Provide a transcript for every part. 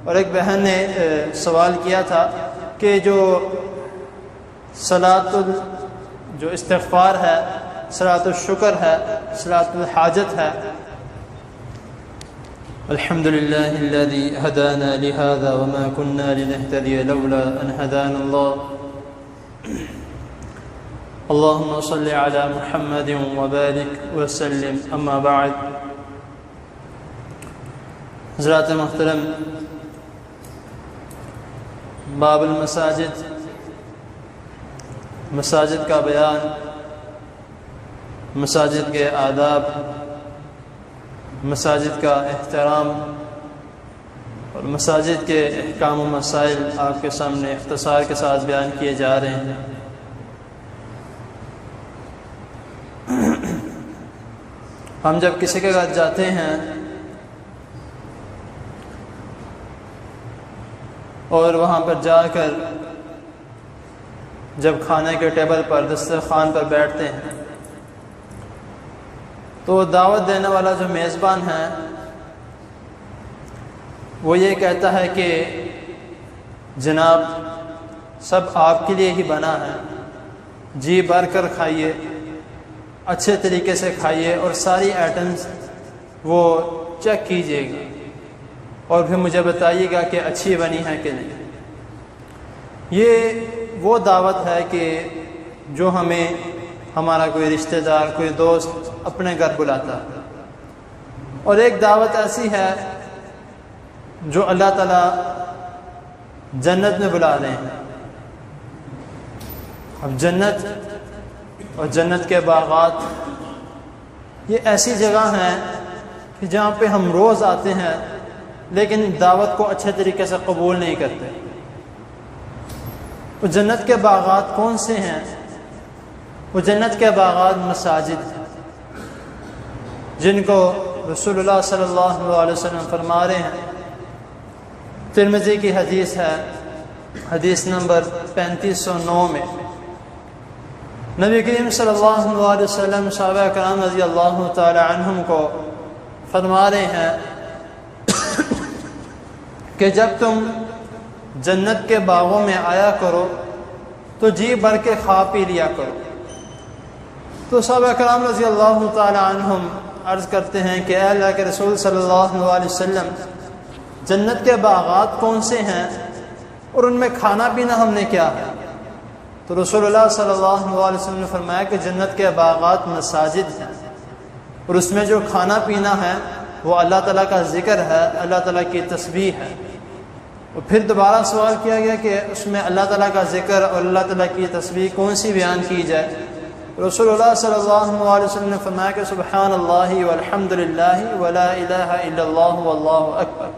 اور ایک بہن نے سوال کیا تھا کہ جو جو استغفار ہے، صلاۃ الشکر ہے، صلاۃ الحاجت ہے، الحمد للہ الذی ہدانا لہذا وما كنا لنہتدی لولا ان ہدانا اللہ، اللہم صل علی محمد وبارک وسلم، اما بعد۔ حضرات محترم، باب المساجد، مساجد کا بیان، مساجد کے آداب، مساجد کا احترام اور مساجد کے احکام و مسائل آپ کے سامنے اختصار کے ساتھ بیان کیے جا رہے ہیں۔ ہم جب کسی کے گھر جاتے ہیں اور وہاں پر جا کر جب کھانے کے ٹیبل پر، دسترخوان پر بیٹھتے ہیں تو دعوت دینے والا جو میزبان ہے وہ یہ کہتا ہے کہ جناب سب آپ کے لیے ہی بنا ہے، جی بھر کر کھائیے، اچھے طریقے سے کھائیے اور ساری آئٹمز وہ چیک کیجیے گا اور پھر مجھے بتائیے گا کہ اچھی بنی ہے کہ نہیں۔ یہ وہ دعوت ہے کہ جو ہمیں ہمارا کوئی رشتہ دار، کوئی دوست اپنے گھر بلاتا ہے، اور ایک دعوت ایسی ہے جو اللہ تعالیٰ جنت میں بلا رہے ہیں۔ اب جنت اور جنت کے باغات یہ ایسی جگہ ہیں کہ جہاں پہ ہم روز آتے ہیں لیکن دعوت کو اچھے طریقے سے قبول نہیں کرتے۔ وہ جنت کے باغات کون سے ہیں؟ وہ جنت کے باغات مساجد ہیں، جن کو رسول اللہ صلی اللہ علیہ وسلم فرما رہے ہیں۔ ترمذی کی حدیث ہے، حدیث نمبر 3509 میں نبی کریم صلی اللہ علیہ وسلم صحابہ کرام رضی اللہ تعالی عنہم کو فرما رہے ہیں کہ جب تم جنت کے باغوں میں آیا کرو تو جی بھر کے کھا پی لیا کرو۔ تو صحابہ کرام رضی اللہ تعالی عنہم عرض کرتے ہیں کہ اے اللہ کے رسول صلی اللہ علیہ وسلم، جنت کے باغات کون سے ہیں اور ان میں کھانا پینا ہم نے کیا ہے؟ تو رسول اللہ صلی اللہ علیہ وسلم نے فرمایا کہ جنت کے باغات مساجد ہیں، اور اس میں جو کھانا پینا ہے وہ اللہ تعالیٰ کا ذکر ہے، اللہ تعالیٰ کی تسبیح ہے۔ اور پھر دوبارہ سوال کیا گیا کہ اس میں اللہ تعالیٰ کا ذکر اور اللہ تعالیٰ کی تسبیح کون سی بیان کی جائے؟ رسول اللہ صلی اللہ علیہ وسلم نے فرمایا کہ سبحان اللہ والحمد للہ ولا الہ الا اللہ واللہ اکبر۔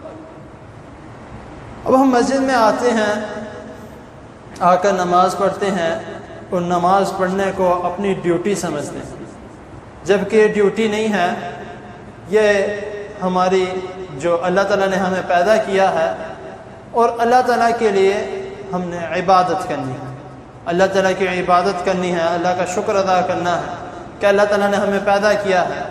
اب ہم مسجد میں آتے ہیں، آ کر نماز پڑھتے ہیں اور نماز پڑھنے کو اپنی ڈیوٹی سمجھتے ہیں، جبکہ یہ ڈیوٹی نہیں ہے، یہ ہماری جو اللہ تعالیٰ نے ہمیں پیدا کیا ہے اور اللہ تعالیٰ کے لیے ہم نے عبادت کرنی ہے، اللہ تعالیٰ کی عبادت کرنی ہے، اللہ کا شکر ادا کرنا ہے کہ اللہ تعالیٰ نے ہمیں پیدا کیا ہے،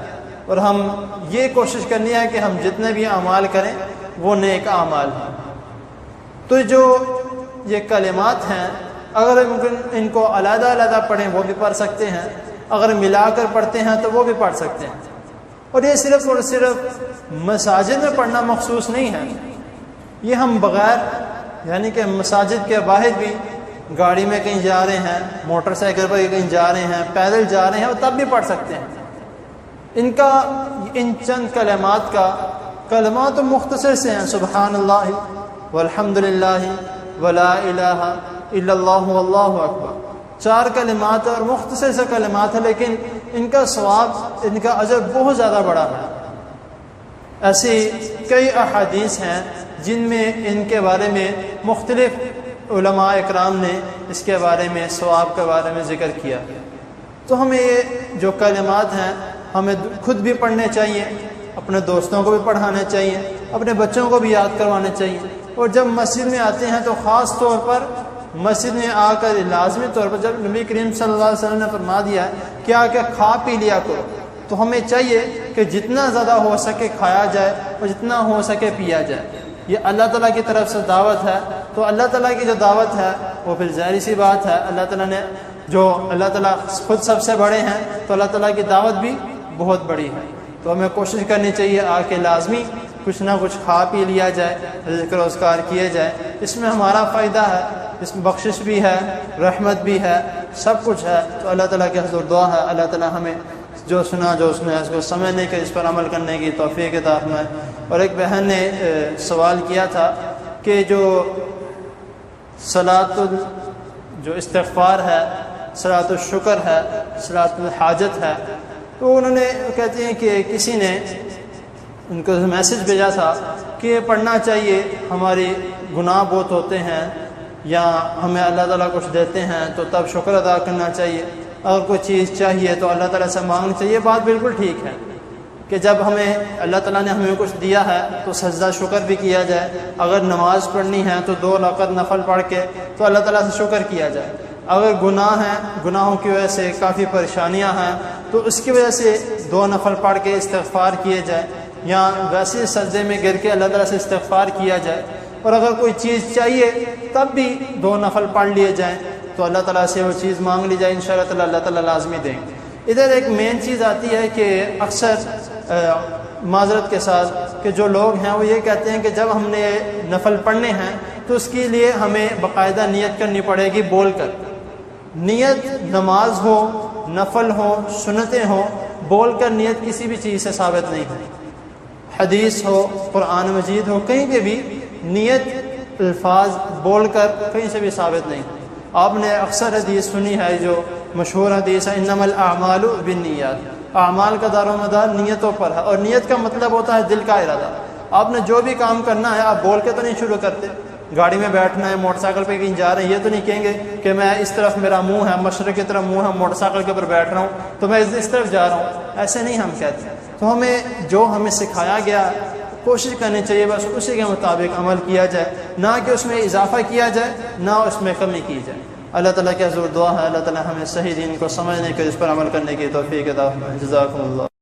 اور ہم یہ کوشش کرنی ہے کہ ہم جتنے بھی اعمال کریں وہ نیک اعمال ہیں۔ تو جو یہ کلمات ہیں اگر ان کو علیحدہ علیحدہ پڑھیں وہ بھی پڑھ سکتے ہیں، اگر ملا کر پڑھتے ہیں تو وہ بھی پڑھ سکتے ہیں، اور یہ صرف اور صرف مساجد میں پڑھنا مخصوص نہیں ہے، یہ ہم بغیر یعنی کہ مساجد کے باہر بھی گاڑی میں کہیں جا رہے ہیں، موٹر سائیکل پر کہیں جا رہے ہیں، پیدل جا رہے ہیں، اور تب بھی پڑھ سکتے ہیں۔ ان چند کلمات کا کلمات مختصر سے ہیں، سبحان اللہ والحمد للہ ولا الہ الا اللہ واللہ اکبر، 4 کلمات اور مختصر سے کلمات ہیں، لیکن ان کا ثواب، ان کا اجر بہت زیادہ بڑا ہے۔ ایسی کئی احادیث ہیں جن میں ان کے بارے میں مختلف علماء اکرام نے اس کے بارے میں ثواب کے بارے میں ذکر کیا۔ تو ہمیں یہ جو کلمات ہیں ہمیں خود بھی پڑھنے چاہیے، اپنے دوستوں کو بھی پڑھانے چاہیے، اپنے بچوں کو بھی یاد کروانے چاہیے، اور جب مسجد میں آتے ہیں تو خاص طور پر مسجد میں آ کر لازمی طور پر جب نبی کریم صلی اللہ علیہ وسلم نے فرما دیا ہے کہ آ کے کھا پی لیا کرو، تو ہمیں چاہیے کہ جتنا زیادہ ہو سکے کھایا جائے اور جتنا ہو سکے پیا جائے۔ یہ اللہ تعالیٰ کی طرف سے دعوت ہے، تو اللہ تعالیٰ کی جو دعوت ہے وہ پھر ظاہری سی بات ہے، اللہ تعالیٰ نے جو اللہ تعالیٰ خود سب سے بڑے ہیں تو اللہ تعالیٰ کی دعوت بھی بہت بڑی ہے۔ تو ہمیں کوشش کرنی چاہیے آ کے لازمی کچھ نہ کچھ کھا پی لیا جائے، ذکر و اذکار کیے جائے، اس میں ہمارا فائدہ ہے، اس میں بخشش بھی ہے، رحمت بھی ہے، سب کچھ ہے۔ تو اللہ تعالیٰ کے حضور دعا ہے اللہ تعالیٰ ہمیں جو سنا جو اس نے اس کو سمجھنے کے، اس پر عمل کرنے کی توفیق عطا فرمائے۔ اور ایک بہن نے سوال کیا تھا کہ جو جو استغفار ہے، صلاۃ الشکر ہے، صلاۃ الحاجت ہے، تو انہوں نے کہتے ہیں کہ کسی نے ان کو میسج بھیجا تھا کہ یہ پڑھنا چاہیے، ہماری گناہ بہت ہوتے ہیں یا ہمیں اللہ تعالیٰ کچھ دیتے ہیں تو تب شکر ادا کرنا چاہیے، اگر کوئی چیز چاہیے تو اللہ تعالیٰ سے مانگنا چاہیے۔ بات بالکل ٹھیک ہے کہ جب ہمیں اللہ تعالیٰ نے ہمیں کچھ دیا ہے تو سجدہ شکر بھی کیا جائے، اگر نماز پڑھنی ہے تو 2 رکعت نفل پڑھ کے تو اللہ تعالیٰ سے شکر کیا جائے، اگر گناہ ہیں، گناہوں کی وجہ سے کافی پریشانیاں ہیں تو اس کی وجہ سے 2 نفل پڑھ کے استغفار کیے جائے، یا ویسے سجدے میں گر کے اللہ تعالیٰ سے استغفار کیا جائے، اور اگر کوئی چیز چاہیے تب بھی 2 نفل پڑھ لیے جائیں تو اللہ تعالیٰ سے وہ چیز مانگ لی جائے، انشاءاللہ اللہ تعالیٰ لازمی دیں گے۔ ادھر ایک مین چیز آتی ہے کہ اکثر معذرت کے ساتھ کہ جو لوگ ہیں وہ یہ کہتے ہیں کہ جب ہم نے نفل پڑھنے ہیں تو اس کے لیے ہمیں باقاعدہ نیت کرنی پڑے گی بول کر۔ نیت نماز ہو، نفل ہو، سنتیں ہوں، بول کر نیت کسی بھی چیز سے ثابت نہیں ہے، حدیث ہو، قرآن مجید ہو، کہیں پہ بھی نیت الفاظ بول کر کہیں سے بھی ثابت نہیں۔ آپ نے اکثر حدیث سنی ہے جو مشہور حدیث ہے انما الاعمال بالنیات، اعمال کا دار و مدار نیتوں پر ہے، اور نیت کا مطلب ہوتا ہے دل کا ارادہ۔ آپ نے جو بھی کام کرنا ہے آپ بول کے تو نہیں شروع کرتے، گاڑی میں بیٹھنا ہے، موٹر سائیکل پہ کہیں جا رہے ہیں، یہ تو نہیں کہیں گے کہ میں اس طرف میرا منہ ہے، مشرق کی طرف منہ ہے، موٹر سائیکل کے اوپر بیٹھ رہا ہوں تو میں اس طرف جا رہا ہوں، ایسے نہیں ہم کہتے۔ تو ہمیں سکھایا گیا کوشش کرنی چاہیے بس اسی کے مطابق عمل کیا جائے، نہ کہ اس میں اضافہ کیا جائے نہ اس میں کمی کی جائے۔ اللہ تعالیٰ کے حضور دعا ہے اللہ تعالیٰ ہمیں صحیح دین کو سمجھنے کے، اس پر عمل کرنے کی توفیق عطا فرمائے۔ جزاکم اللہ۔